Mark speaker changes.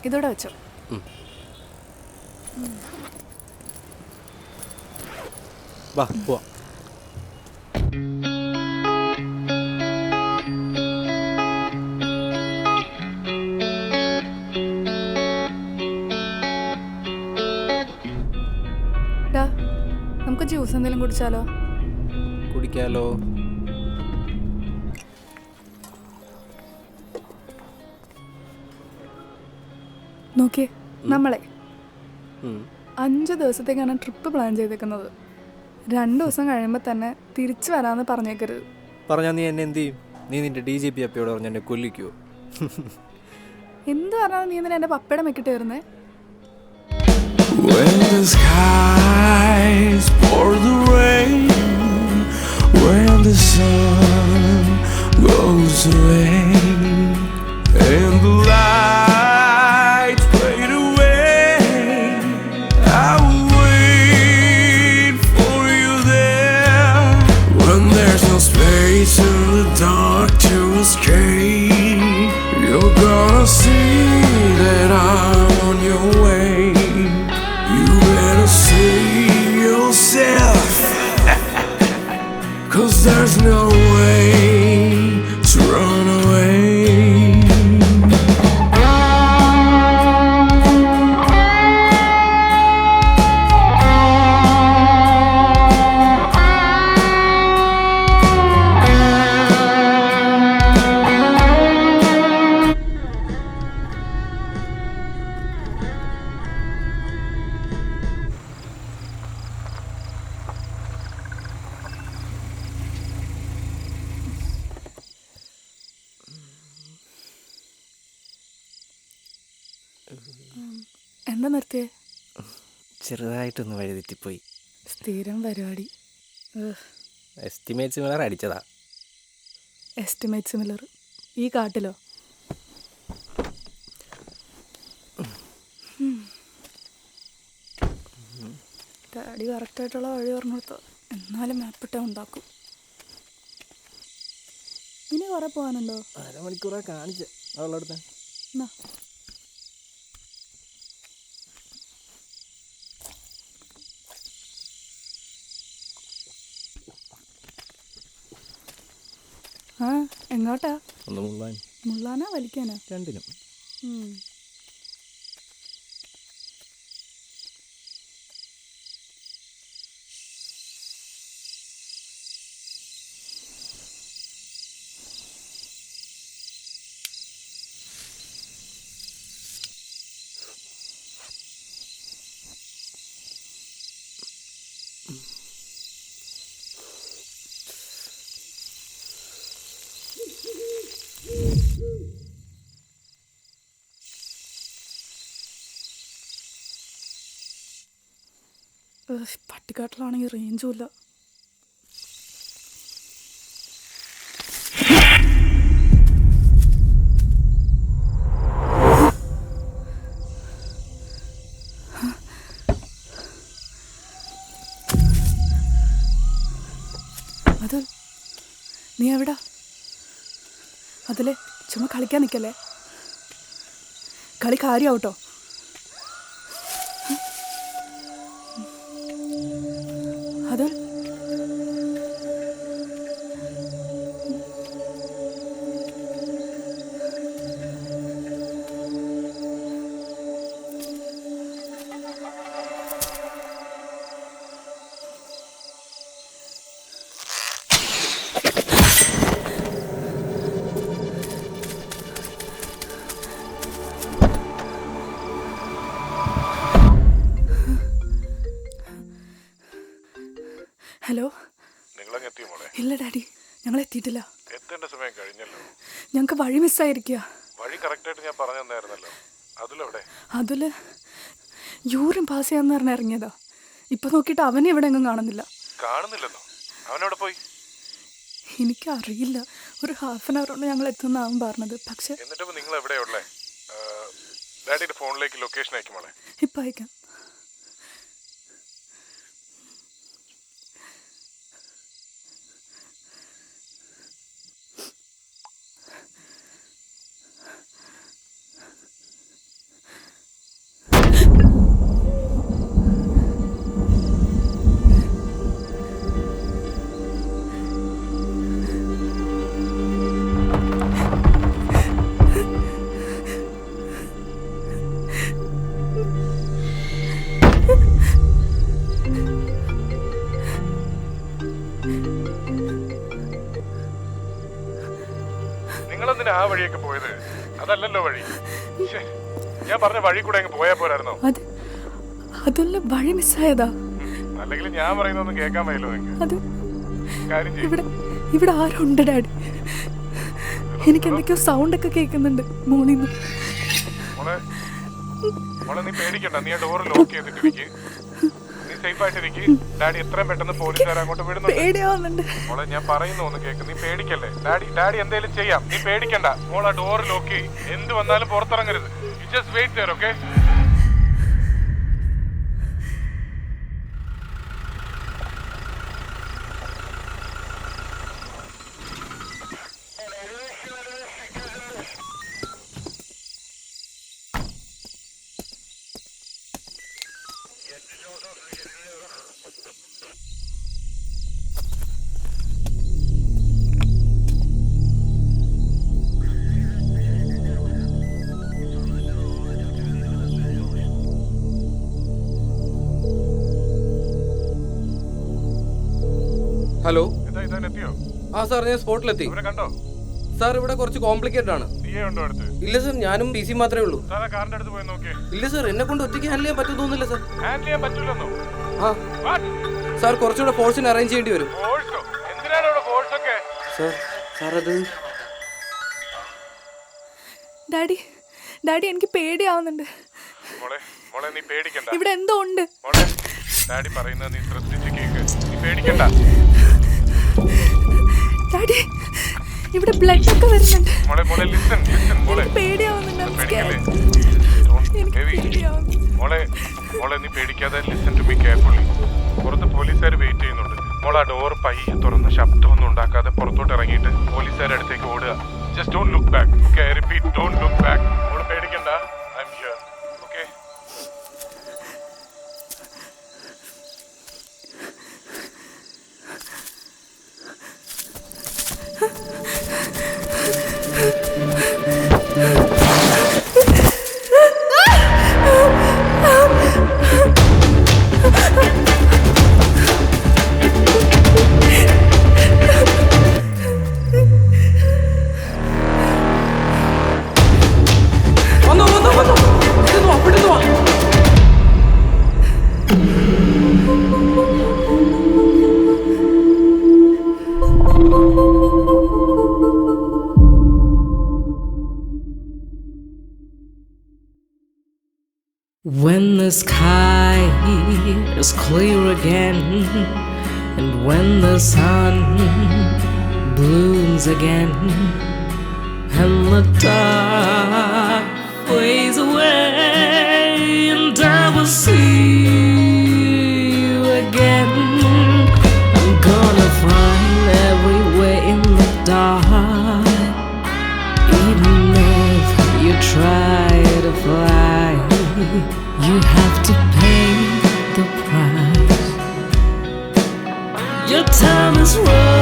Speaker 1: ഇതോടെ വെച്ചോ.
Speaker 2: വാ പോവാം.
Speaker 1: നമുക്ക് ജ്യൂസ് എന്തെങ്കിലും കുടിച്ചാലോ?
Speaker 2: കുടിക്കാലോ.
Speaker 1: നോക്കിയേ, നമ്മളെ 5 ദിവസത്തേക്കാണ് ട്രിപ്പ് പ്ലാൻ ചെയ്തേക്കുന്നത്. 2 ദിവസം കഴിയുമ്പോൾ തന്നെ തിരിച്ചു വരാമെന്ന് പറഞ്ഞേക്കരുത്.
Speaker 2: പറഞ്ഞാൽ നീ എന്നെ എന്ത് ചെയ്യും? നീ നിന്റെ DGP അപ്പയോട് പറഞ്ഞ് എന്നെ കൊല്ലിക്കുവോ?
Speaker 1: എന്ത് പറഞ്ഞാലും നീ എന്തിനാ എൻ്റെ പപ്പയുടെ മെക്കിട്ട് വരുന്നേ?
Speaker 3: When the skies pour the rain, when the sun goes away, and the lights fade away, I will wait for you there. When there's no space in the dark to escape, you're gonna see that I'm on your way. See yourself, 'cause there's no way to run away.
Speaker 1: എന്താ നിർത്തിയേ?
Speaker 2: ചെറുതായിട്ടൊന്ന് വഴിതെറ്റിപ്പോയി.
Speaker 1: സ്ഥിരം പരിപാടി.
Speaker 2: Estimate similar അടിച്ചതാ.
Speaker 1: Estimate similar ഈ കാട്ടിലോ? Daddy കറക്റ്റായിട്ടുള്ള വഴി പറഞ്ഞു കൊടുത്തോ, എന്നാലും മാപ്പിട്ട ഉണ്ടാക്കും. ഇനി കുറെ പോകാനുണ്ടോ?
Speaker 2: 1/2 മണിക്കൂറാ കാണിച്ച അവളടുത്ത്.
Speaker 1: എന്നാ ആ എങ്ങോട്ടാ?
Speaker 2: ഒന്ന് മുള്ളാൻ.
Speaker 1: മുള്ളാനാ വലിക്കാനാ?
Speaker 2: രണ്ടിനും.
Speaker 1: പട്ടിക്കാട്ടിലാണെങ്കിൽ റേഞ്ചും ഇല്ല. അതുൽ, നീ എവിടാ? അതിലെ ചുമ്മാ കളിക്കാൻ നിൽക്കല്ലേ, കളി കാര്യമാവട്ടോ. അതുൽ, ഹലോ. ഇല്ല ഡാഡി, ഞങ്ങൾ എത്തിയിട്ടില്ല.
Speaker 4: എത്തേണ്ട സമയം കഴിഞ്ഞല്ലോ.
Speaker 1: ഞങ്ങൾക്ക് വഴി മിസ്സായിരിക്കുക.
Speaker 4: വഴി കറക്റ്റായിട്ട് ഞാൻ പറഞ്ഞു തന്നായിരുന്നല്ലോ.
Speaker 1: അതില് യൂറിൻ പാസ് ചെയ്യാന്ന് പറഞ്ഞ ഇറങ്ങിയതാ. ഇപ്പൊ നോക്കിയിട്ട് അവനെ ഇവിടെ എങ്ങും
Speaker 4: കാണുന്നില്ലെന്നോ? അവനവിടെ പോയി?
Speaker 1: എനിക്കറിയില്ല. ഒരു 1/2 hour കൊണ്ട് ഞങ്ങൾ എത്തുന്ന അവൻ പറഞ്ഞത്. പക്ഷെ
Speaker 4: എന്നിട്ടിപ്പോ നിങ്ങൾ എവിടെയുള്ളേ? ഡാഡിയുടെ ഫോണിലേക്ക് ലൊക്കേഷൻ അയക്കുമോളെ.
Speaker 1: ഇപ്പൊ അയക്കാം.
Speaker 4: എന്തിനാ ആ വഴിയൊക്കെ പോയത്? അതല്ലല്ലോ വഴി. ശ്ശേ, ഞാൻ പറഞ്ഞ വഴി കൂടെ അങ്ങ് പോയാ പോരായിരുന്നോ?
Speaker 1: അതല്ല വഴി മിസ്സായതാ.
Speaker 4: അല്ലെങ്കിൽ ഞാൻ പറയുന്നൊന്നും കേൾക്കാൻ വയ്യല്ലോ നിങ്ങൾക്ക്.
Speaker 1: അത്
Speaker 4: കാര്യം ചെയ്യ്.
Speaker 1: ഇവിടെ ആരുണ്ട് ഡാഡി? എനിക്ക് എന്തൊക്കെയോ സൗണ്ട് ഒക്കെ കേൾക്കുന്നുണ്ട് മോളിന്ന്.
Speaker 4: മോളെ നീ പേടിക്കണ്ട, നീ ആ ഡോർ ലോക്ക് ചെയ്തിട്ടിരിക്ക്. നീ സേഫ് ആയിട്ടിരിക്ക്. ഡാഡി എത്രയും പെട്ടെന്ന് പോലീസുകാരെ അങ്ങോട്ട് വിടുന്നുണ്ട്. മോളെ ഞാൻ പറയുന്നു ഒന്ന് കേക്ക്, നീ പേടിക്കല്ലേ. ഡാഡി എന്തേലും ചെയ്യാം, നീ പേടിക്കണ്ട. മോൾ ആ ഡോർ ലോക്ക് ചെയ്യ്. എന്ത് വന്നാലും പുറത്തിറങ്ങരുത്. You just wait there, okay?
Speaker 5: Hello.
Speaker 4: എത്തിയോ?
Speaker 5: ആ സാർ, ഞാൻ സ്പോട്ടിലെത്തി.
Speaker 4: കണ്ടോ
Speaker 5: സാർ? ഇവിടെ കുറച്ച് കോംപ്ലിക്കേറ്റഡ് ആണ്. ഇല്ല സാർ, ഞാനും PC മാത്രമേ ഉള്ളൂ. ഇല്ല സാർ, എന്നെ കൊണ്ട് ഒറ്റയ്ക്ക് ഹാൻഡിൽ ചെയ്യാൻ പറ്റുന്നൊന്നുമില്ല സാർ. ആ സാർ, കുറച്ചുകൂടെ ഫോഴ്സിന് അറേഞ്ച് ചെയ്യേണ്ടി വരും സാർ. അത്
Speaker 1: ഡാഡി എനിക്ക് പേടിയാവുന്നുണ്ട്. ഇവിടെ എന്തോ ഉണ്ട്.
Speaker 4: ഡാഡി പറയുന്നത് നീ ശ്രദ്ധിച്ച് കേക്ക്. നീ പേടിക്കണ്ട.
Speaker 1: ഡാഡി, ഇവിടെ ബ്ലഡ് ഒക്കെ വരുന്നുണ്ട്.
Speaker 4: മോളെ നീ പേടിക്കാതെ ലിസൺ ടു മീ കെയർഫുള്ളി. പുറത്ത് പോലീസുകാർ വെയിറ്റ് ചെയ്യുന്നുണ്ട്. മോളെ ആ ഡോർ പയ്യെ തുറന്ന് ശബ്ദമൊന്നും ഉണ്ടാക്കാതെ പുറത്തോട്ട് ഇറങ്ങിയിട്ട് പോലീസുകാരുടെ അടുത്തേക്ക് ഓടുക. Just don't look back. Okay, I repeat, don't look back. മോളെ പേടിക്കണ്ട. I am here. Okay?
Speaker 6: When the sky is clear again, and when the sun blooms again, and the dark fades away, and I will see you again, I'm gonna find every way in the dark, even if you try to fly. You have to pay the price. Your time is running.